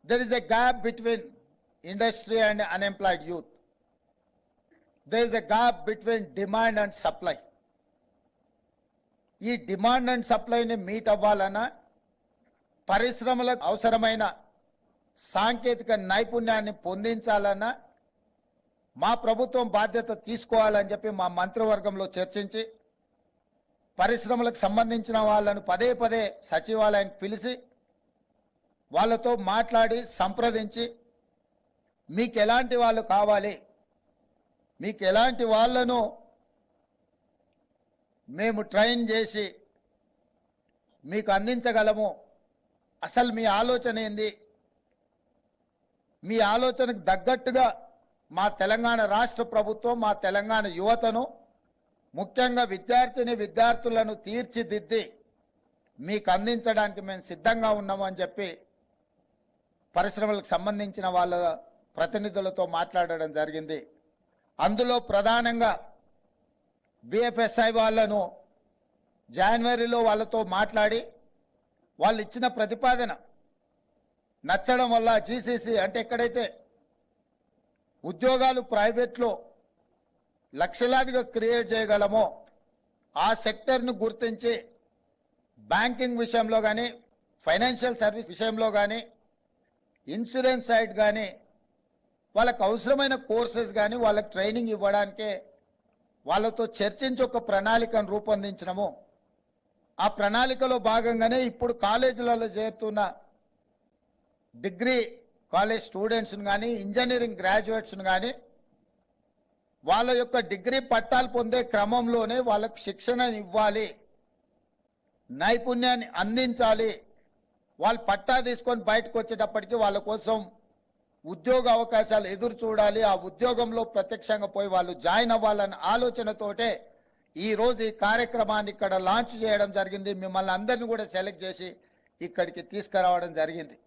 There is a gap between industry and unemployed youth. There is a gap between demand and supply. ఈ demand and సప్లైని meet అవ్వాలన్నా పరిశ్రమలకు అవసరమైన సాంకేతిక నైపుణ్యాన్ని పొందించాలన్నా మా ప్రభుత్వం బాధ్యత తీసుకోవాలని చెప్పి మా మంత్రివర్గంలో చర్చించి పరిశ్రమలకు సంబంధించిన వాళ్ళను పదే పదే సచివాలయానికి పిలిచి వాళ్ళతో మాట్లాడి సంప్రదించి మీకు ఎలాంటి వాళ్ళు కావాలి, మీకు ఎలాంటి వాళ్ళను మేము ట్రైన్ చేసి మీకు అందించగలము, అసలు మీ ఆలోచన ఏంది, మీ ఆలోచనకు తగ్గట్టుగా మా తెలంగాణ రాష్ట్ర ప్రభుత్వం మా తెలంగాణ యువతను ముఖ్యంగా విద్యార్థులను తీర్చిదిద్ది మీకు అందించడానికి మేము సిద్ధంగా ఉన్నాము అని చెప్పి పరిశ్రమలకు సంబంధించిన వాళ్ళ ప్రతినిధులతో మాట్లాడడం జరిగింది. అందులో ప్రధానంగా బిఎఫ్ఎస్ఐ వాళ్ళను జనవరిలో వాళ్ళతో మాట్లాడి వాళ్ళు ఇచ్చిన ప్రతిపాదన నచ్చడం వల్ల జీసీసీ అంటే ఎక్కడైతే ఉద్యోగాలు ప్రైవేట్లో లక్షలాదిగా క్రియేట్ చేయగలమో ఆ సెక్టర్ను గుర్తించి బ్యాంకింగ్ విషయంలో కానీ ఫైనాన్షియల్ సర్వీస్ విషయంలో కానీ ఇన్సూరెన్స్ సైడ్ కానీ వాళ్ళకు అవసరమైన కోర్సెస్ కానీ వాళ్ళకి ట్రైనింగ్ ఇవ్వడానికే వాళ్ళతో చర్చించి ఒక ప్రణాళికను రూపొందించడము. ఆ ప్రణాళికలో భాగంగానే ఇప్పుడు కాలేజీలలో చేరుతున్న డిగ్రీ కాలేజ్ స్టూడెంట్స్ని కానీ ఇంజనీరింగ్ గ్రాడ్యుయేట్స్ని కానీ వాళ్ళ యొక్క డిగ్రీ పట్టాలు పొందే క్రమంలోనే వాళ్ళకు శిక్షణ ఇవ్వాలి, నైపుణ్యాన్ని అందించాలి. వాళ్ళు పట్టా తీసుకొని బయటకు వచ్చేటప్పటికి వాళ్ళ కోసం ఉద్యోగ అవకాశాలు ఎదురు చూడాలి, ఆ ఉద్యోగంలో ప్రత్యక్షంగా పోయి వాళ్ళు జాయిన్ అవ్వాలన్న ఆలోచనతోటే ఈరోజు ఈ కార్యక్రమాన్ని ఇక్కడ లాంచ్ చేయడం జరిగింది. మిమ్మల్ని అందరినీ కూడా సెలెక్ట్ చేసి ఇక్కడికి తీసుకురావడం జరిగింది.